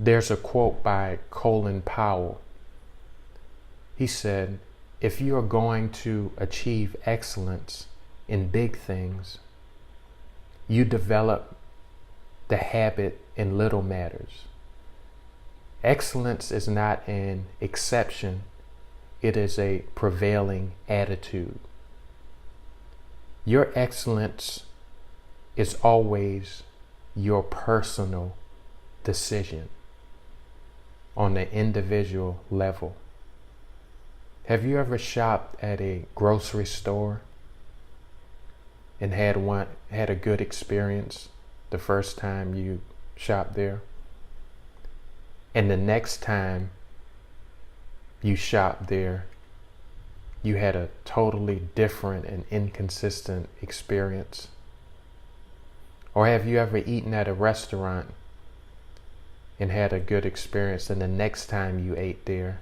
There's a quote by Colin Powell. He said, if you are going to achieve excellence in big things, you develop the habit in little matters. Excellence is not an exception, it is a prevailing attitude. Your excellence is always your personal decision on an individual level. Have you ever shopped at a grocery store and had a good experience the first time you shopped there? And the next time you shopped there, you had a totally different and inconsistent experience? Or have you ever eaten at a restaurant and had a good experience, and the next time you ate there,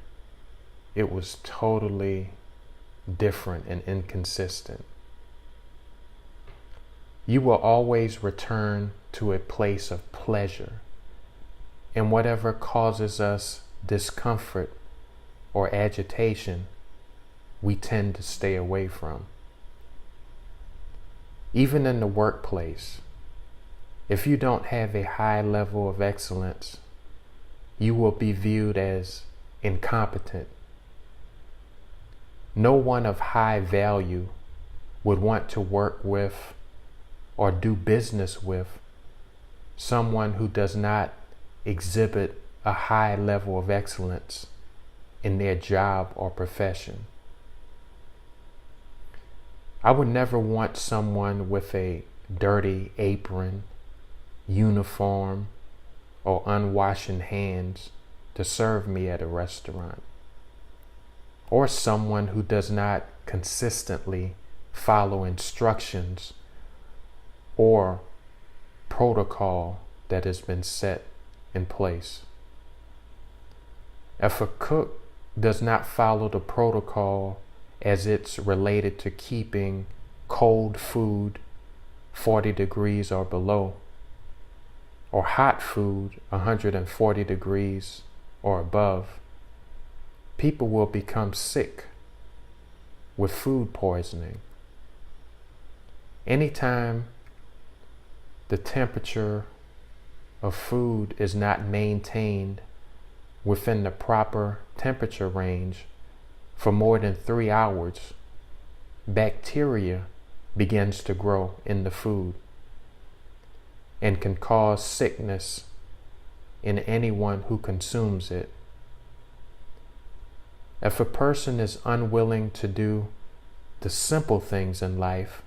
it was totally different and inconsistent? You will always return to a place of pleasure, and whatever causes us discomfort or agitation, we tend to stay away from. Even in the workplace, if you don't have a high level of excellence, you will be viewed as incompetent. No one of high value would want to work with or do business with someone who does not exhibit a high level of excellence in their job or profession. I would never want someone with a dirty apron, uniform, or unwashed hands to serve me at a restaurant, or someone who does not consistently follow instructions or protocol that has been set in place. If a cook does not follow the protocol as it's related to keeping cold food 40 degrees or below, or hot food 140 degrees or above, people will become sick with food poisoning. Anytime the temperature of food is not maintained within the proper temperature range for more than 3 hours, bacteria begins to grow in the food and can cause sickness in anyone who consumes it. If a person is unwilling to do the simple things in life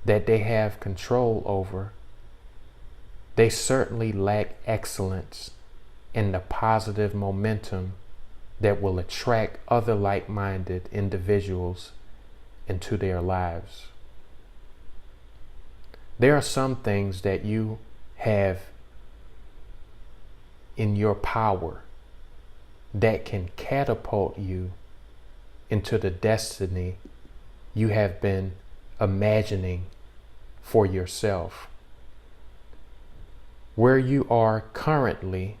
that they have control over, they certainly lack excellence and the positive momentum that will attract other like-minded individuals into their lives. There are some things that you have in your power that can catapult you into the destiny you have been imagining for yourself. Where you are currently,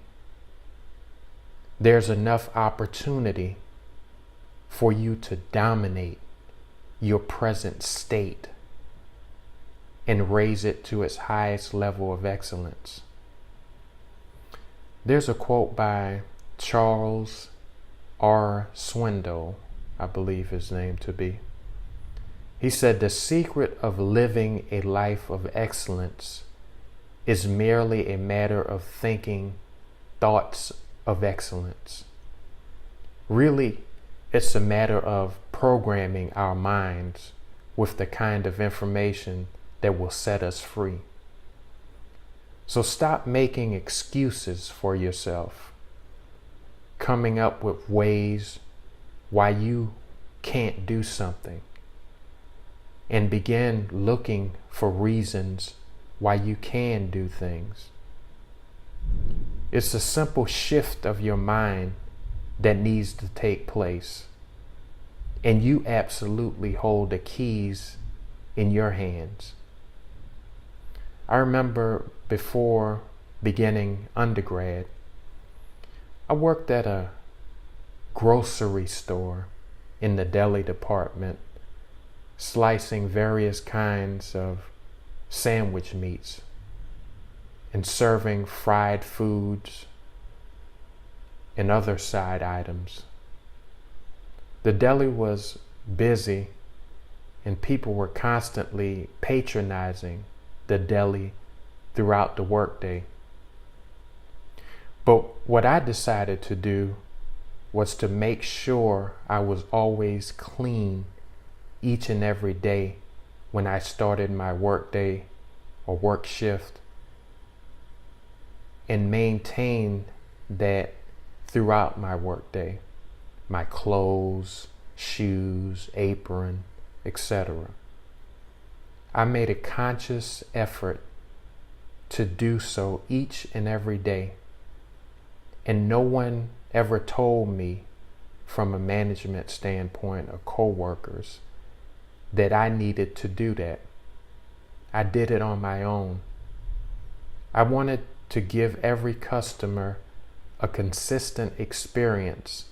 there's enough opportunity for you to dominate your present state and raise it to its highest level of excellence. There's a quote by Charles R. Swindoll, I believe his name to be. He said, "The secret of living a life of excellence is merely a matter of thinking thoughts of excellence." Really, it's a matter of programming our minds with the kind of information that will set us free. So stop making excuses for yourself, coming up with ways why you can't do something, and begin looking for reasons why you can do things. It's a simple shift of your mind that needs to take place, and you absolutely hold the keys in your hands. I remember before beginning undergrad, I worked at a grocery store in the deli department, slicing various kinds of sandwich meats and serving fried foods and other side items. The deli was busy and people were constantly patronizing the deli throughout the workday. But what I decided to do was to make sure I was always clean each and every day when I started my workday or work shift, and maintain that throughout my workday. My clothes, shoes, apron, etc. I made a conscious effort to do so each and every day. And no one ever told me from a management standpoint or coworkers that I needed to do that. I did it on my own. I wanted to give every customer a consistent experience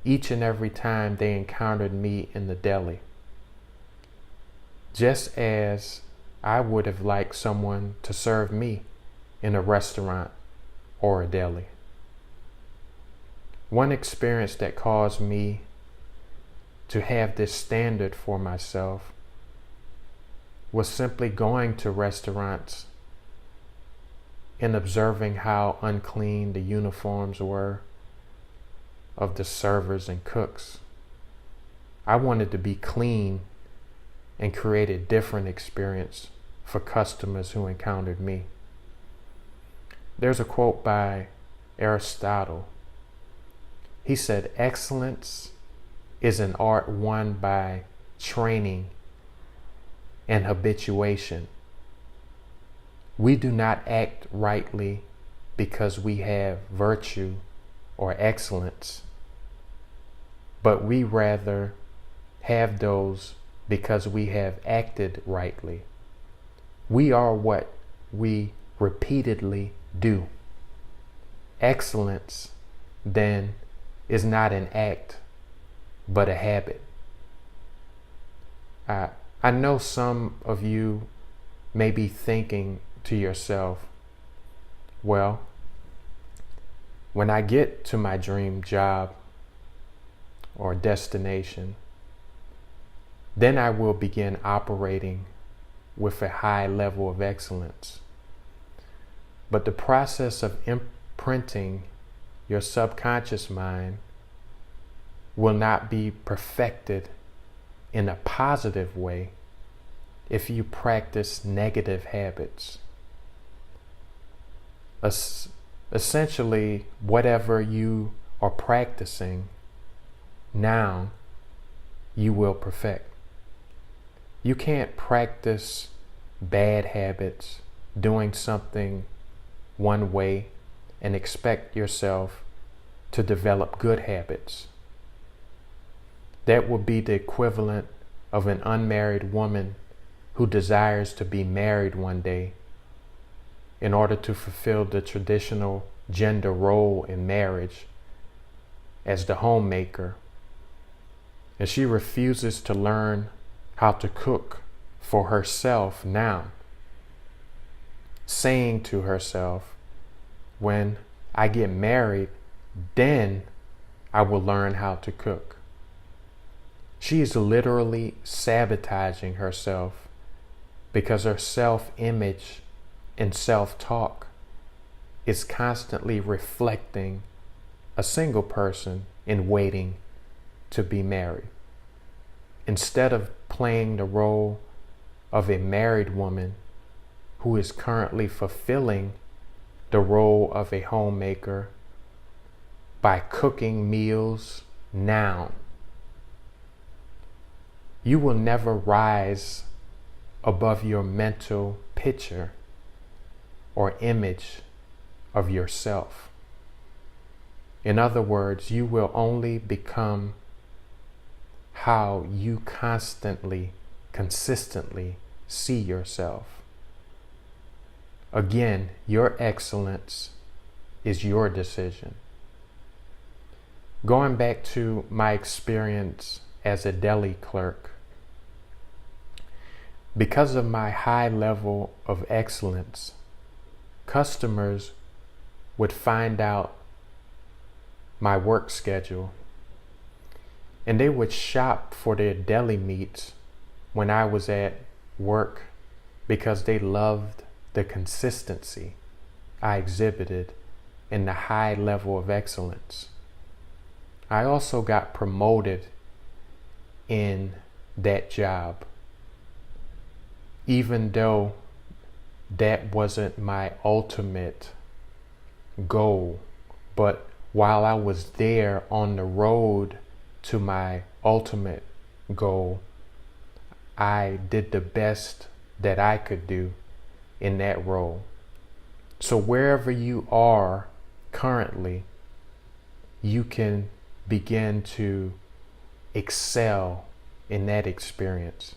each and every time they encountered me in the deli, just as I would have liked someone to serve me in a restaurant or a deli. One experience that caused me to have this standard for myself was simply going to restaurants and observing how unclean the uniforms were of the servers and cooks. I wanted to be clean and create a different experience for customers who encountered me. There's a quote by Aristotle. He said, "Excellence is an art won by training and habituation. We do not act rightly because we have virtue or excellence, but we rather have those because we have acted rightly. We are what we repeatedly do. Excellence, then, is not an act, but a habit." I know some of you may be thinking to yourself, well, when I get to my dream job or destination, then I will begin operating with a high level of excellence. But the process of imprinting your subconscious mind will not be perfected in a positive way if you practice negative habits. Essentially, whatever you are practicing now, you will perfect. You can't practice bad habits, doing something one way, and expect yourself to develop good habits. That would be the equivalent of an unmarried woman who desires to be married one day in order to fulfill the traditional gender role in marriage as the homemaker, and she refuses to learn how to cook for herself now, saying to herself, when I get married, then I will learn how to cook. She is literally sabotaging herself because her self-image and self-talk is constantly reflecting a single person in waiting to be married. Instead of playing the role of a married woman who is currently fulfilling the role of a homemaker by cooking meals now, you will never rise above your mental picture or image of yourself. In other words, you will only become how you consistently see yourself. Again, your excellence is your decision. Going back to my experience as a deli clerk, because of my high level of excellence, customers would find out my work schedule, and they would shop for their deli meats when I was at work because they loved the consistency I exhibited and the high level of excellence. I also got promoted in that job, even though that wasn't my ultimate goal. But while I was there on the road to my ultimate goal, I did the best that I could do in that role. So wherever you are currently, you can begin to excel in that experience,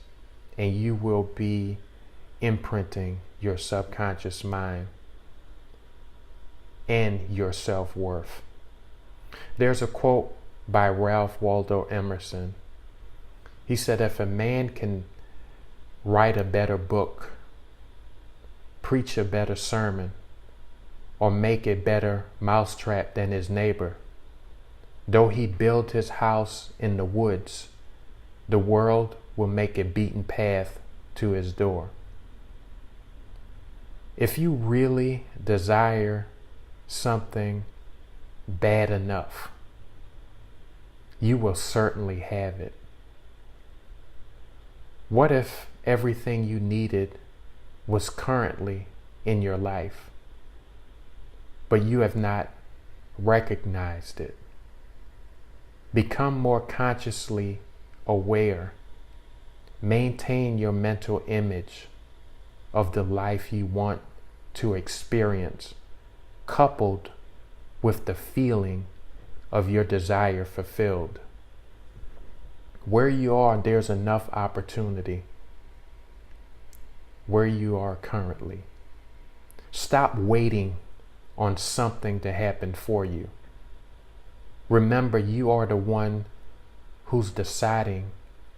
and you will be imprinting your subconscious mind and your self-worth. There's a quote by Ralph Waldo Emerson. He said, if a man can write a better book, preach a better sermon, or make a better mousetrap than his neighbor, though he build his house in the woods, the world will make a beaten path to his door. If you really desire something bad enough, you will certainly have it. What if everything you needed was currently in your life, but you have not recognized it? Become more consciously aware. Maintain your mental image of the life you want to experience, coupled with the feeling of your desire fulfilled. Where you are, there's enough opportunity. Where you are currently. Stop waiting on something to happen for you. Remember, you are the one who's deciding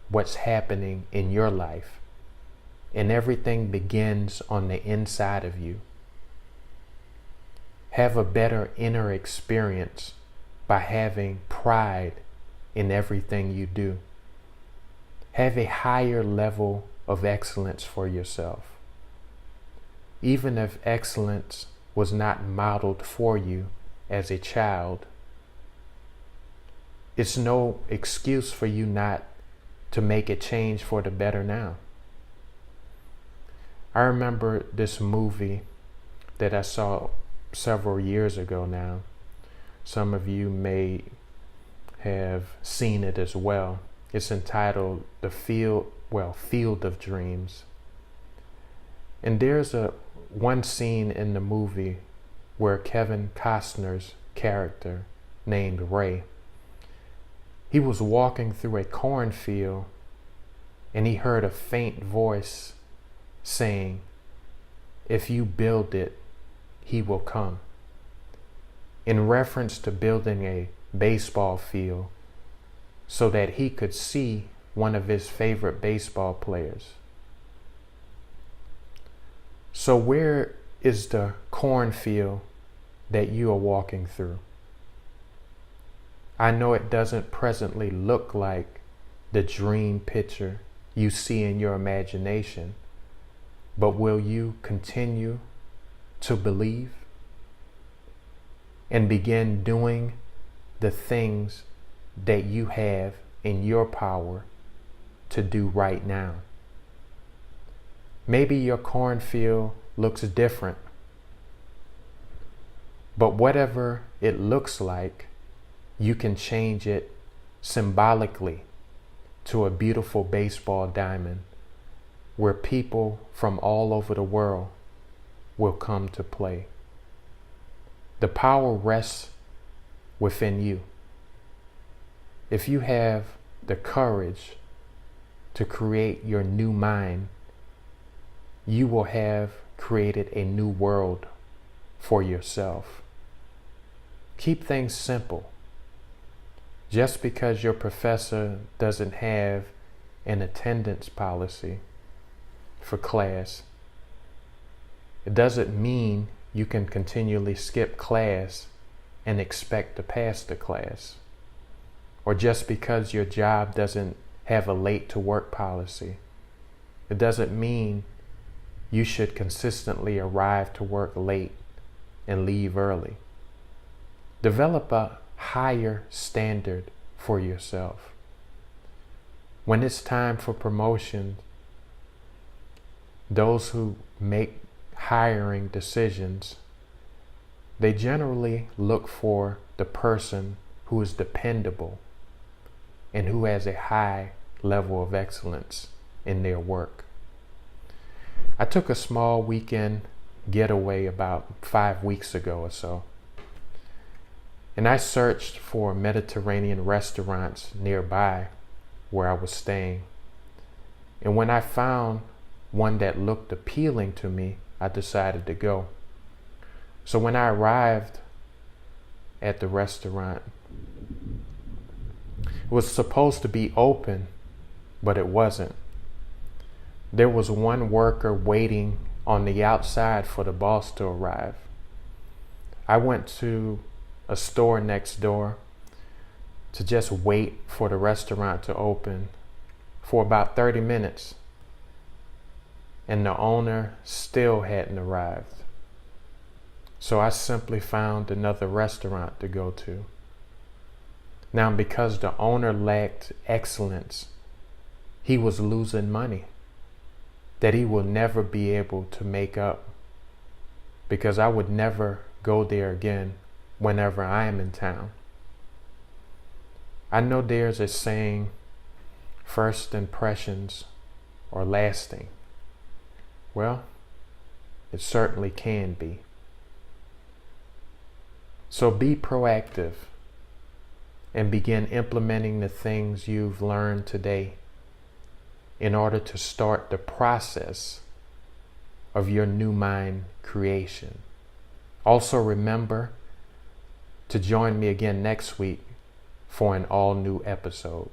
what's happening in your life, and everything begins on the inside of you. Have a better inner experience by having pride in everything you do. Have a higher level of excellence for yourself. Even if excellence was not modeled for you as a child, it's no excuse for you not to make a change for the better now. I remember this movie that I saw several years ago now. Some of you may have seen it as well. It's entitled Field of Dreams. And there's one scene in the movie where Kevin Costner's character, named Ray, he was walking through a cornfield and he heard a faint voice saying, "If you build it, he will come," in reference to building a baseball field so that he could see one of his favorite baseball players. So where is the cornfield that you are walking through? I know it doesn't presently look like the dream picture you see in your imagination, but will you continue to believe and begin doing the things that you have in your power to do right now? Maybe your cornfield looks different, but whatever it looks like, you can change it symbolically to a beautiful baseball diamond where people from all over the world will come to play. The power rests within you. If you have the courage to create your new mind, you will have created a new world for yourself. Keep things simple. Just because your professor doesn't have an attendance policy for class, it doesn't mean you can continually skip class and expect to pass the class. Or just because your job doesn't have a late to work policy, it doesn't mean you should consistently arrive to work late and leave early. Develop a higher standard for yourself. When it's time for promotion, those who make hiring decisions, they generally look for the person who is dependable and who has a high level of excellence in their work. I took a small weekend getaway about 5 weeks ago or so, and I searched for Mediterranean restaurants nearby where I was staying. And when I found one that looked appealing to me, I decided to go. So when I arrived at the restaurant, it was supposed to be open, but it wasn't. There was one worker waiting on the outside for the boss to arrive. I went to a store next door to just wait for the restaurant to open for about 30 minutes, and the owner still hadn't arrived. So I simply found another restaurant to go to. Now, because the owner lacked excellence, he was losing money that he will never be able to make up, because I would never go there again whenever I am in town. I know there's a saying, first impressions are lasting. Well, it certainly can be. So be proactive and begin implementing the things you've learned today in order to start the process of your new mind creation. Also remember to join me again next week for an all-new episode.